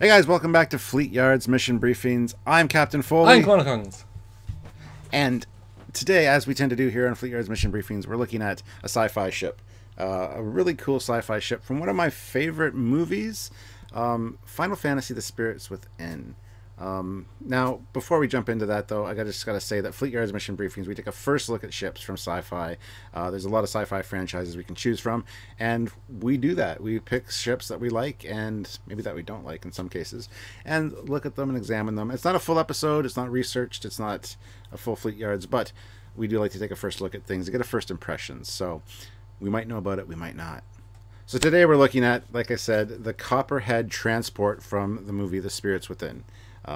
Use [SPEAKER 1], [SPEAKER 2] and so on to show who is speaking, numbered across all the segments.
[SPEAKER 1] Hey guys, welcome back to Fleetyards Mission Briefings. I'm Captain
[SPEAKER 2] I'm
[SPEAKER 1] Foley,
[SPEAKER 2] Chronicons.
[SPEAKER 1] and today, as we tend to do here on Fleetyards Mission Briefings, we're looking at a sci-fi ship. A really cool sci-fi ship from one of my favorite movies, Final Fantasy: The Spirits Within. Now, before we jump into that, though, I just gotta say that Fleetyards Mission Briefings, we take a first look at ships from sci-fi. There's a lot of sci-fi franchises we can choose from, and we do that. We pick ships that we like, and maybe that we don't like in some cases, and look at them and examine them. It's not a full episode, it's not researched, it's not a full Fleetyards, but we do like to take a first look at things to get a first impressions. So we might know about it, we might not. So today we're looking at, like I said, the Copperhead Transport from the movie The Spirits Within.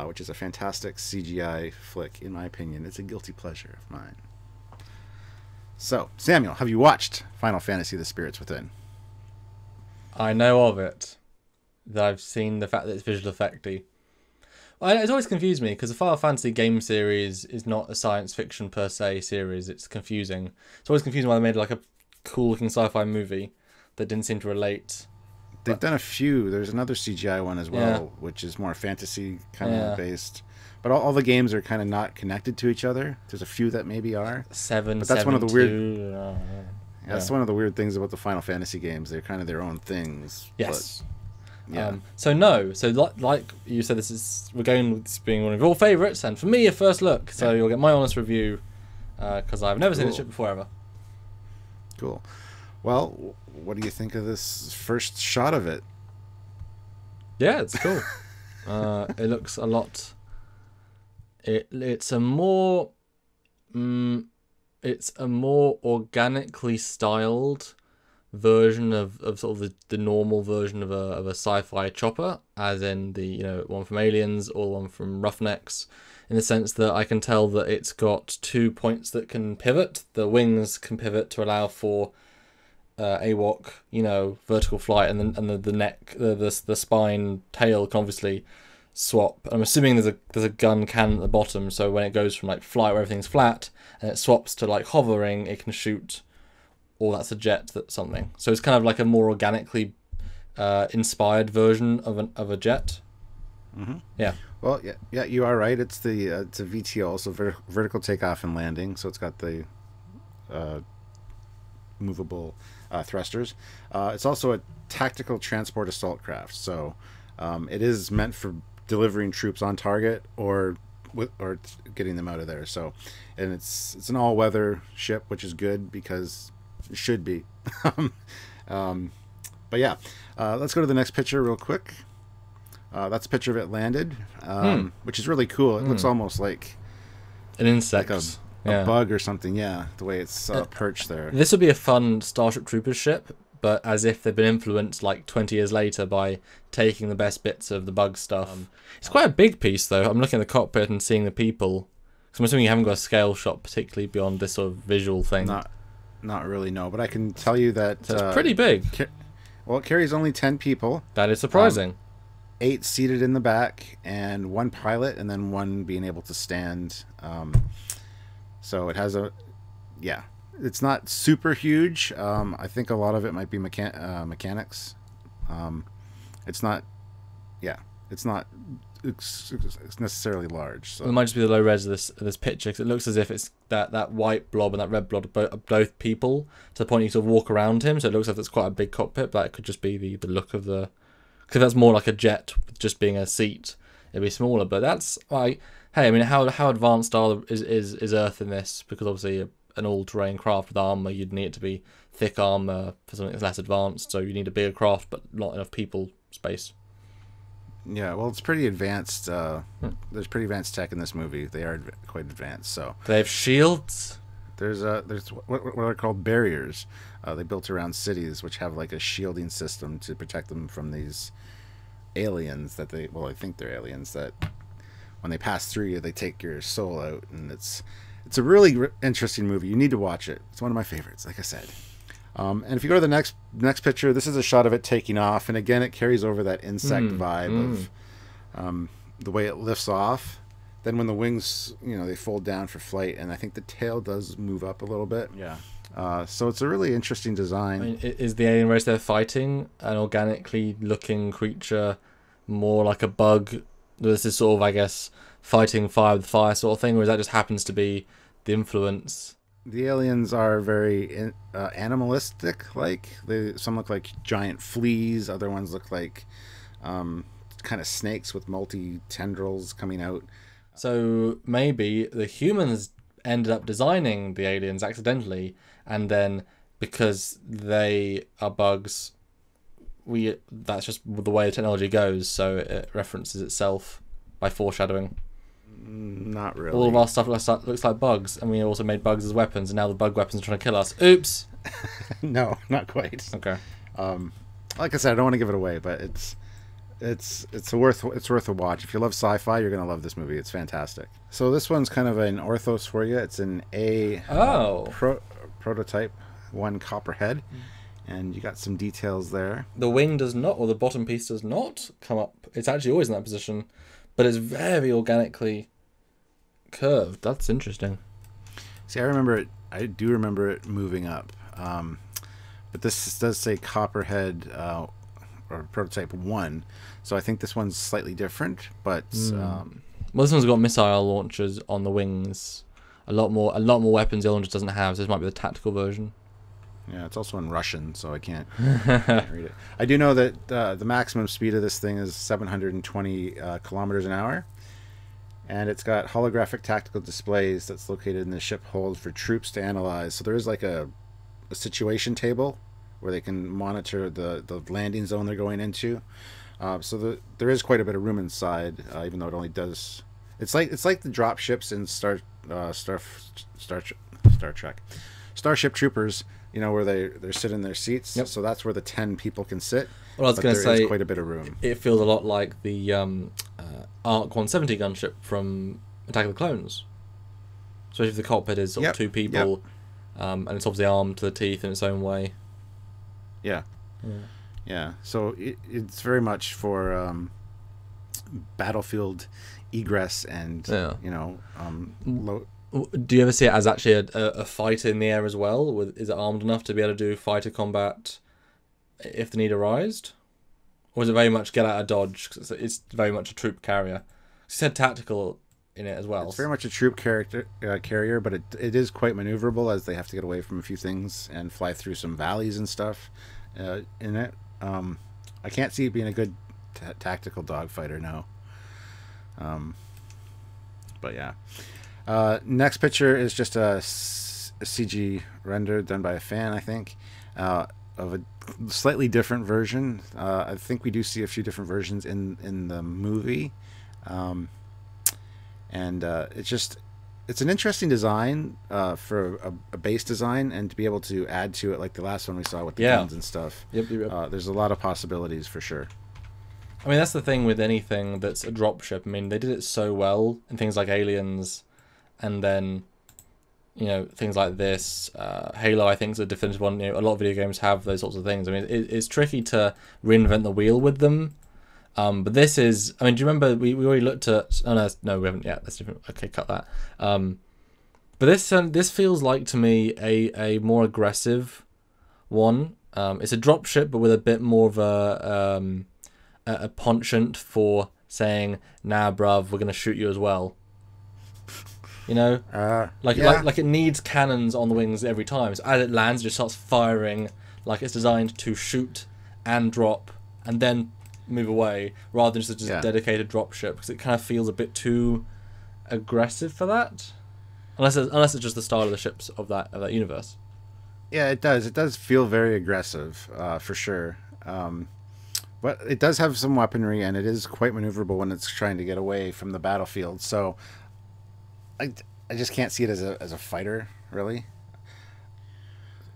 [SPEAKER 1] Which is a fantastic CGI flick, in my opinion. It's a guilty pleasure of mine. So, Samuel, have you watched Final Fantasy: The Spirits Within?
[SPEAKER 2] I know of it. That I've seen the fact that it's visual effecty. Well, it's always confused me because the Final Fantasy game series is not a science fiction per se series. It's confusing. It's always confusing why they made like a cool looking sci-fi movie that didn't seem to relate.
[SPEAKER 1] They've done a few. There's another CGI one as well, which is more fantasy kind of based. But all the games are kind of not connected to each other. There's a few that maybe are.
[SPEAKER 2] But
[SPEAKER 1] that's one of the weird.
[SPEAKER 2] Yeah.
[SPEAKER 1] That's one of the weird things about the Final Fantasy games. They're kind of their own things.
[SPEAKER 2] Yes.
[SPEAKER 1] But, yeah.
[SPEAKER 2] So like you said, we're going with this being one of your favourites, and for me, a first look. So you'll get my honest review because I've never seen this ship before ever.
[SPEAKER 1] Cool. Well, what do you think of this first shot of it?
[SPEAKER 2] Yeah, it's cool. It looks a lot. It's a more organically styled version of sort of the normal version of a sci-fi chopper, as in the one from Aliens or one from Roughnecks, in the sense that I can tell that it's got 2 points that can pivot. The wings can pivot to allow for AWOC, vertical flight, and then the neck, the spine, tail can obviously swap. I'm assuming there's a gun cannon at the bottom, so when it goes from like flight where everything's flat and it swaps to like hovering, it can shoot. Or that's a jet, that's something. So it's kind of like a more organically inspired version of a jet.
[SPEAKER 1] Mm-hmm.
[SPEAKER 2] Yeah.
[SPEAKER 1] Well, yeah, you are right. It's a VTOL, so vertical takeoff and landing. So it's got the movable thrusters. It's also a tactical transport assault craft, so it is meant for delivering troops on target or getting them out of there. So, and it's an all-weather ship, which is good because it should be. But yeah, let's go to the next picture real quick. That's a picture of it landed, which is really cool. It looks almost like
[SPEAKER 2] an insect.
[SPEAKER 1] Like a bug or something, the way it's perched there.
[SPEAKER 2] This would be a fun Starship Troopers ship, but as if they've been influenced like 20 years later by taking the best bits of the bug stuff. It's quite a big piece, though. I'm looking at the cockpit and seeing the people. So I'm assuming you haven't got a scale shot particularly beyond this sort of visual thing.
[SPEAKER 1] Not really, no. But I can tell you that...
[SPEAKER 2] So it's pretty big.
[SPEAKER 1] Well, it carries only 10 people.
[SPEAKER 2] That is surprising.
[SPEAKER 1] 8 seated in the back, and 1 pilot, and then 1 being able to stand... So it has it's not super huge. I think a lot of it might be mechanics. It's not it's necessarily large. So
[SPEAKER 2] it might just be the low res of this picture, because it looks as if it's that white blob and that red blob are both people, to the point you sort of walk around him. So it looks like it's quite a big cockpit, but it could just be the look of the... Because that's more like a jet with just being a seat. It'd be smaller, but that's like... Hey, I mean, how advanced is Earth in this? Because obviously an all-terrain craft with armor, you'd need it to be thick armor for something that's less advanced. So you need a bigger craft, but not enough people space.
[SPEAKER 1] Yeah, well, it's pretty advanced. There's pretty advanced tech in this movie. They are quite advanced. So
[SPEAKER 2] they have shields.
[SPEAKER 1] There's what are called barriers. They built around cities, which have like a shielding system to protect them from these aliens that I think they're aliens that. When they pass through you, they take your soul out, and it's a really interesting movie. You need to watch it. It's one of my favorites, like I said. And if you go to the next picture, this is a shot of it taking off, and again, it carries over that insect vibe of the way it lifts off. Then when the wings, they fold down for flight, and I think the tail does move up a little bit. Yeah. So it's a really interesting design.
[SPEAKER 2] I mean, is the alien race they're fighting an organically looking creature more like a bug? This is sort of, I guess, fighting fire with fire sort of thing, or is that just happens to be the influence?
[SPEAKER 1] The aliens are very animalistic. Like some look like giant fleas. Other ones look like kind of snakes with multi tendrils coming out.
[SPEAKER 2] So maybe the humans ended up designing the aliens accidentally, and then because they are bugs, that's just the way the technology goes. So it references itself by foreshadowing.
[SPEAKER 1] Not really.
[SPEAKER 2] All of our stuff looks like bugs, and we also made bugs as weapons, and now the bug weapons are trying to kill us. Oops.
[SPEAKER 1] No, not quite.
[SPEAKER 2] Okay.
[SPEAKER 1] Like I said, I don't want to give it away, but it's worth a watch. If you love sci-fi, you're gonna love this movie. It's fantastic. So this one's kind of an orthos for you. It's an prototype 1 Copperhead, and you got some details there.
[SPEAKER 2] The wing does not, or the bottom piece does not come up. It's actually always in that position, but it's very organically curved. That's interesting.
[SPEAKER 1] See, I do remember it moving up, but this does say Copperhead or prototype 1, so I think this one's slightly different. But
[SPEAKER 2] well, this one's got missile launchers on the wings. A lot more weapons the other one just doesn't have. So this might be the tactical version.
[SPEAKER 1] Yeah, it's also in Russian, so I can't read it. I do know that the maximum speed of this thing is 720 kilometers an hour. And it's got holographic tactical displays that's located in the ship hold for troops to analyze. So there is like a situation table where they can monitor the landing zone they're going into. So there is quite a bit of room inside, even though it only does. It's like the drop ships in Star Trek, Starship Troopers. You know, where they're sitting in their seats. Yep. So that's where the 10 people can sit.
[SPEAKER 2] Well, I was going to say,
[SPEAKER 1] there is quite a bit of room.
[SPEAKER 2] It feels a lot like the Arc 170 gunship from Attack of the Clones. Especially if the cockpit is sort of 2 people, and it's obviously armed to the teeth in its own way.
[SPEAKER 1] Yeah. So it's very much for battlefield egress and
[SPEAKER 2] Do you ever see it as actually a fighter in the air as well? Is it armed enough to be able to do fighter combat if the need arised? Or is it very much get out of dodge? Cause it's very much a troop carrier. You said tactical in it as well.
[SPEAKER 1] It's very much a troop carrier, but it is quite maneuverable as they have to get away from a few things and fly through some valleys and stuff in it. I can't see it being a good tactical dogfighter, no. But yeah. Next picture is just a CG render done by a fan, I think, of a slightly different version. I think we do see a few different versions in the movie, and it's an interesting design for a base design, and to be able to add to it like the last one we saw with the guns and stuff. Yep. There's a lot of possibilities for sure.
[SPEAKER 2] I mean, that's the thing with anything that's a dropship. I mean, they did it so well in things like Aliens. And then, things like this, Halo, I think, is a definitive one. A lot of video games have those sorts of things. I mean, it's tricky to reinvent the wheel with them. But this is, I mean, do you remember we already looked at? Oh no, we haven't yet. That's different. Okay, cut that. But this feels like to me a more aggressive one. It's a dropship, but with a bit more of a penchant for saying, "Nah, bruv, we're gonna shoot you as well." Like it needs cannons on the wings every time. So as it lands, it just starts firing like it's designed to shoot and drop and then move away, rather than just a dedicated drop ship, because it kind of feels a bit too aggressive for that. Unless it's just the style of the ships of that universe.
[SPEAKER 1] Yeah, it does. It does feel very aggressive, for sure. But it does have some weaponry, and it is quite maneuverable when it's trying to get away from the battlefield. So I just can't see it as a fighter, really.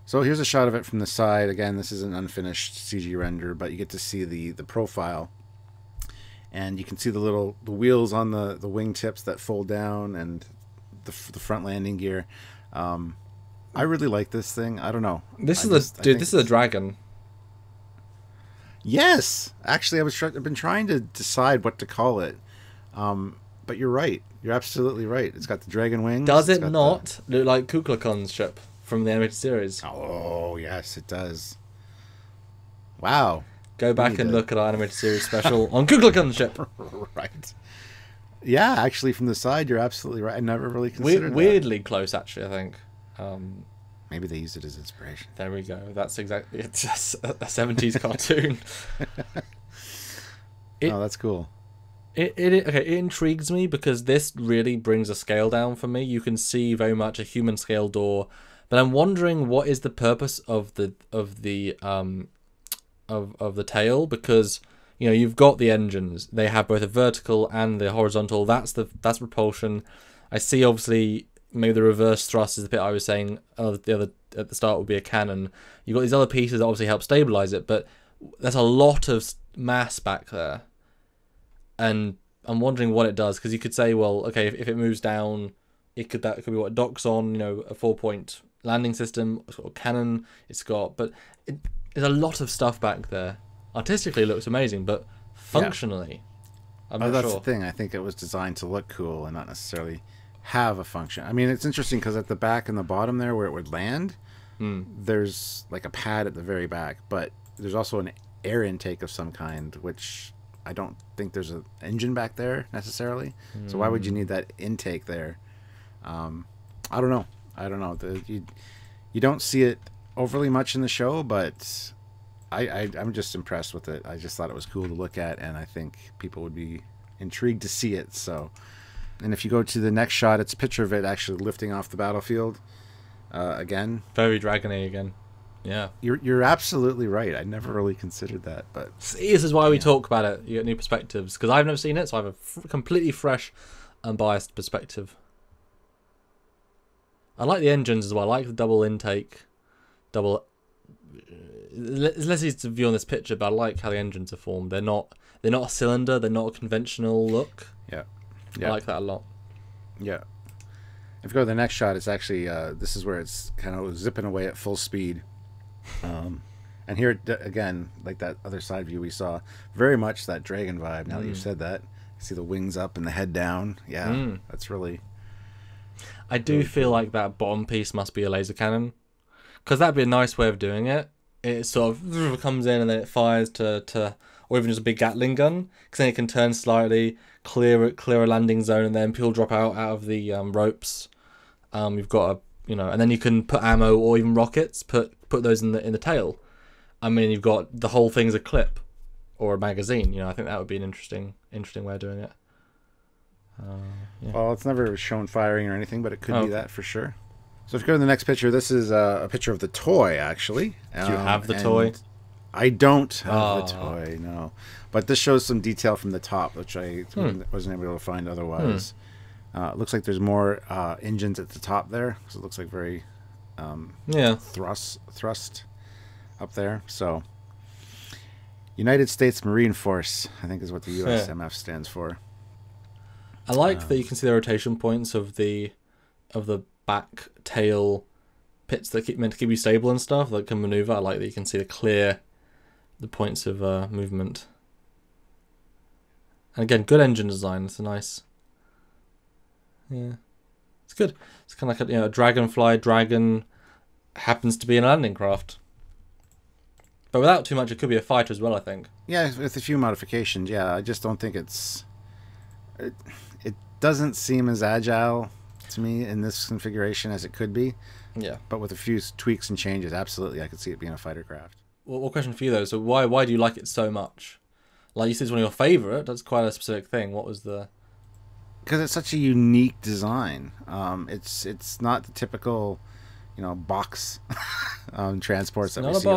[SPEAKER 1] So here's a shot of it from the side. Again, this is an unfinished CG render, but you get to see the profile. And you can see the wheels on the wingtips that fold down, and the front landing gear. I really like this thing. I don't know.
[SPEAKER 2] This is a dragon.
[SPEAKER 1] Yes! Actually, I've been trying to decide what to call it. But you're right. You're absolutely right. It's got the dragon wings.
[SPEAKER 2] Does it not look like Kukulkan's ship from the animated series?
[SPEAKER 1] Oh, yes, it does. Wow.
[SPEAKER 2] Go back and look at our animated series special on Google Gunship.
[SPEAKER 1] Right. Yeah, actually, from the side, you're absolutely right. I never really considered
[SPEAKER 2] weirdly close, actually, I think.
[SPEAKER 1] Maybe they used it as inspiration.
[SPEAKER 2] There we go. That's exactly... It's a 70s cartoon.
[SPEAKER 1] Oh, that's cool.
[SPEAKER 2] It intrigues me because this really brings a scale down for me. You can see very much a human scale door, but I'm wondering what is the purpose of the tail, because you know you've got the engines. They have both a vertical and the horizontal. That's propulsion. I see obviously maybe the reverse thrust is the bit I was saying. The other at the start would be a cannon. You've got these other pieces that obviously help stabilize it, but there's a lot of mass back there. And I'm wondering what it does, because you could say, well, okay, if it moves down, that could be what it docks on, you know, a 4-point landing system, sort of cannon. But there's a lot of stuff back there. Artistically, it looks amazing, but functionally, I'm not sure.
[SPEAKER 1] That's the thing. I think it was designed to look cool and not necessarily have a function. I mean, it's interesting because at the back and the bottom there, where it would land, there's like a pad at the very back, but there's also an air intake of some kind, which I don't think there's an engine back there necessarily. So why would you need that intake there? I don't know. You don't see it overly much in the show, but I'm just impressed with it. I just thought it was cool to look at, and I think people would be intrigued to see it. So, and if you go to the next shot, it's a picture of it actually lifting off the battlefield again.
[SPEAKER 2] Very Dragon-y again. Yeah,
[SPEAKER 1] you're absolutely right. I never really considered that, but
[SPEAKER 2] see, this is why we talk about it. You get new perspectives, because I've never seen it, so I have a completely fresh, unbiased perspective. I like the engines as well. I like the double intake, It's less easy to view on this picture, but I like how the engines are formed. They're not a cylinder. They're not a conventional look.
[SPEAKER 1] Yeah.
[SPEAKER 2] I like that a lot.
[SPEAKER 1] Yeah. If you go to the next shot, it's actually this is where it's kind of zipping away at full speed. And here again, like that other side view we saw, very much that dragon vibe. Now that you've said that, you see the wings up and the head down. Yeah, that's really.
[SPEAKER 2] I do feel like that bottom piece must be a laser cannon, because that'd be a nice way of doing it. It sort of comes in and then it fires to or even just a big Gatling gun, because then it can turn slightly, clear a landing zone, and then people drop out of the ropes. You've got and then you can put ammo or even rockets, put those in the tail. I mean, you've got the whole thing as a clip or a magazine. I think that would be an interesting way of doing it.
[SPEAKER 1] Well, it's never shown firing or anything, but it could be that for sure. So if you go to the next picture, this is a picture of the toy, actually.
[SPEAKER 2] Do you have the toy?
[SPEAKER 1] I don't have the toy, no. But this shows some detail from the top, which I wasn't able to find otherwise. It looks like there's more engines at the top there, so it looks like very thrust up there. So United States Marine Force, I think, is what the USMF stands for.
[SPEAKER 2] I like that you can see the rotation points of the back tail pits that meant to keep you stable and stuff that can maneuver. I like that you can see the points of movement. And again, good engine design. It's a nice. Yeah, it's good. It's kind of like a dragonfly. Dragon happens to be an landing craft, but without too much, it could be a fighter as well, I think.
[SPEAKER 1] Yeah, with a few modifications. Yeah, I just don't think it doesn't seem as agile to me in this configuration as it could be.
[SPEAKER 2] Yeah,
[SPEAKER 1] but with a few tweaks and changes, absolutely, I could see it being a fighter craft.
[SPEAKER 2] Well, one question for you though. So why do you like it so much? Like you said, it's one of your favorite. That's quite a specific thing. What was the?
[SPEAKER 1] Because it's such a unique design. It's not the typical, box transports that we see,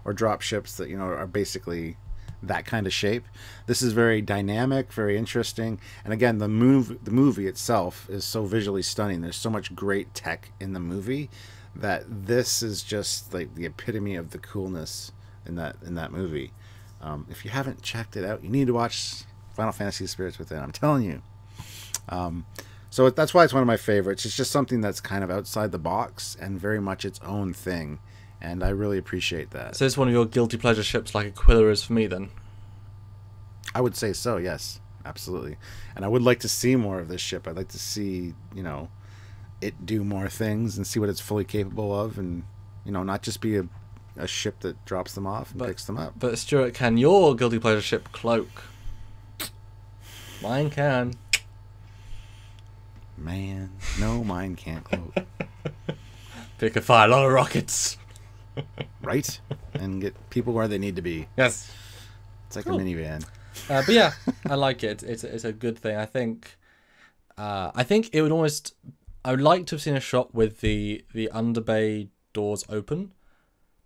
[SPEAKER 1] or drop ships that are basically that kind of shape. This is very dynamic, very interesting, and again, the movie itself is so visually stunning. There's so much great tech in the movie that this is just like the epitome of the coolness in that movie. If you haven't checked it out, you need to watch Final Fantasy Spirits Within. I'm telling you. So that's why it's one of my favorites. It's just something that's kind of outside the box and very much its own thing, and I really appreciate that.
[SPEAKER 2] So it's one of your guilty pleasure ships, like Aquila is for me, then?
[SPEAKER 1] I would say so, yes, absolutely. And I would like to see more of this ship. I'd like to see, it do more things and see what it's fully capable of, and not just be a a ship that drops them off and picks them up.
[SPEAKER 2] But Stuart, can your guilty pleasure ship cloak? Mine can.
[SPEAKER 1] Man, no, mine can't cloak.
[SPEAKER 2] It can fire a lot of rockets.
[SPEAKER 1] Right? And get people where they need to be.
[SPEAKER 2] Yes.
[SPEAKER 1] It's like a minivan.
[SPEAKER 2] But yeah, I like it. It's a good thing. I think it would almost... I would like to have seen a shot with the underbay doors open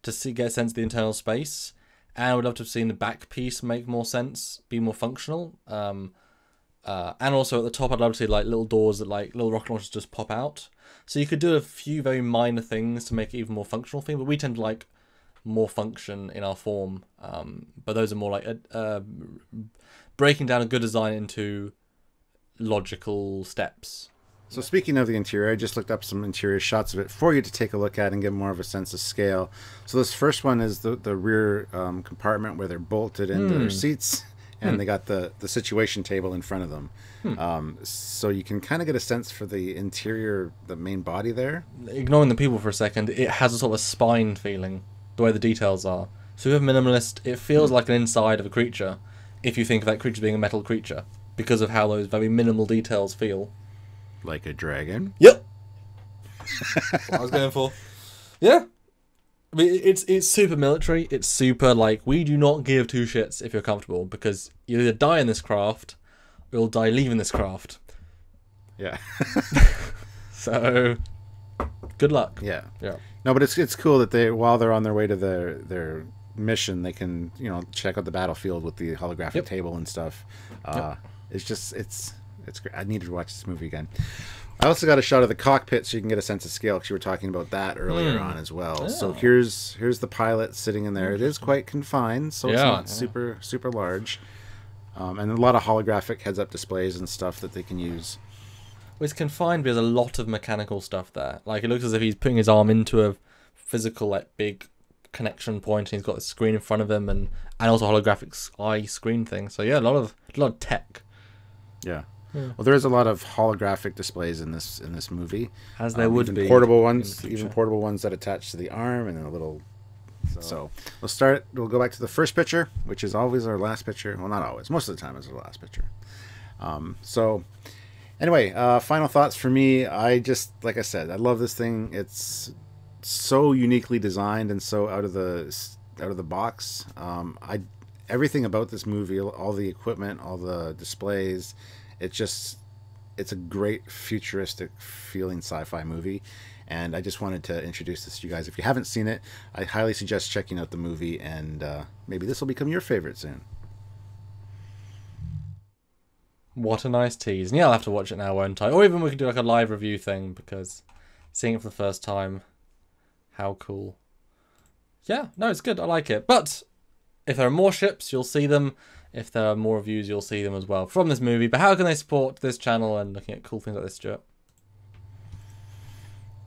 [SPEAKER 2] to get a sense of the internal space. And I would love to have seen the back piece make more sense, be more functional. And also at the top, I'd love to see like little doors that like little rocket launchers just pop out. So you could do a few very minor things to make it even more functional thing, but we tend to like more function in our form. But those are more like breaking down a good design into logical steps.
[SPEAKER 1] So speaking of the interior, I just looked up some interior shots of it for you to take a look at and get more of a sense of scale. So this first one is the rear compartment where they're bolted into their seats, and they got the situation table in front of them. So you can kind of get a sense for the interior, the main body there.
[SPEAKER 2] Ignoring the people for a second, it has a sort of a spine feeling, the way the details are. So if you're minimalist, it feels like an inside of a creature, if you think of that creature being a metal creature, because of how those very minimal details feel.
[SPEAKER 1] Like a dragon?
[SPEAKER 2] Yep. That's what I was going for. Yeah. I mean, it's super military. It's super, like, we do not give two shits if you're comfortable, because you either die in this craft, or you'll die leaving this craft.
[SPEAKER 1] Yeah.
[SPEAKER 2] So, good luck.
[SPEAKER 1] Yeah.
[SPEAKER 2] Yeah.
[SPEAKER 1] No, but it's cool that they, while they're on their way to their mission, they can, check out the battlefield with the holographic table and stuff. It's just, it's great. I needed to watch this movie again. I also got a shot of the cockpit so you can get a sense of scale, because you were talking about that earlier on as well. Yeah. So here's the pilot sitting in there. It is quite confined, so it's not super large. And a lot of holographic heads-up displays and stuff that they can use.
[SPEAKER 2] Well, it's confined because there's a lot of mechanical stuff there. Like, it looks as if he's putting his arm into a physical, like, big connection point, and he's got a screen in front of him, and also holographic eye screen thing. So yeah, a lot of tech.
[SPEAKER 1] Yeah. Well, there is a lot of holographic displays in this movie,
[SPEAKER 2] as there would be
[SPEAKER 1] portable ones, even portable ones that attach to the arm, and then a little. So we'll go back to the first picture, which is always our last picture. Well, not always. Most of the time, it's our last picture. So anyway, final thoughts for me. Like I said, I love this thing. It's so uniquely designed and so out of the box. Everything about this movie, all the equipment, all the displays. It's a great futuristic feeling sci-fi movie, and I just wanted to introduce this to you guys. If you haven't seen it, I highly suggest checking out the movie, and maybe this will become your favorite soon.
[SPEAKER 2] What a nice tease. And yeah, I'll have to watch it now, won't I? Or even we could do like a live review thing, because seeing it for the first time, how cool. Yeah, no, it's good. I like it. But if there are more ships, you'll see them. If there are more reviews, you'll see them as well from this movie. But how can they support this channel and looking at cool things like this, Stuart?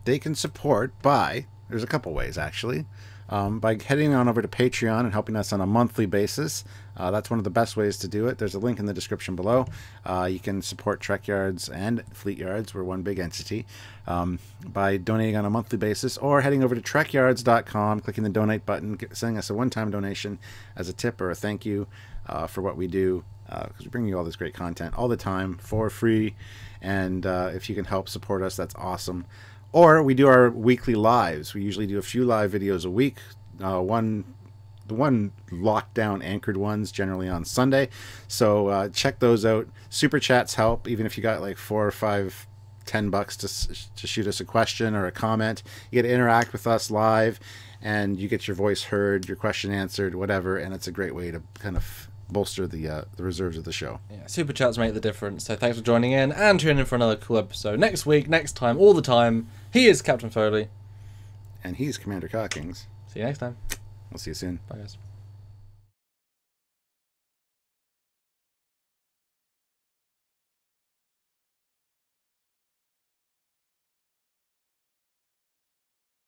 [SPEAKER 1] They can support by, there's a couple ways actually, by heading on over to Patreon and helping us on a monthly basis. That's one of the best ways to do it. There's a link in the description below. You can support Trekyards and Fleetyards. We're one big entity. By donating on a monthly basis, or heading over to trekyards.com, clicking the donate button, sending us a one-time donation as a tip or a thank you for what we do, because we bring you all this great content all the time for free. And if you can help support us, that's awesome. Or we do our weekly lives. We usually do a few live videos a week. The one lockdown anchored ones generally on Sunday. So check those out. Super chats help, even if you got like $4 or $5, $10 to shoot us a question or a comment. You get to interact with us live, and you get your voice heard, your question answered, whatever. And it's a great way to kind of bolster the reserves of the show.
[SPEAKER 2] Yeah, super chats make the difference. So thanks for joining in, and tune in for another cool episode next week, next time, all the time. He is Captain Foley.
[SPEAKER 1] And he's Commander Cockings.
[SPEAKER 2] See you next time.
[SPEAKER 1] We'll see you soon.
[SPEAKER 2] Bye, guys.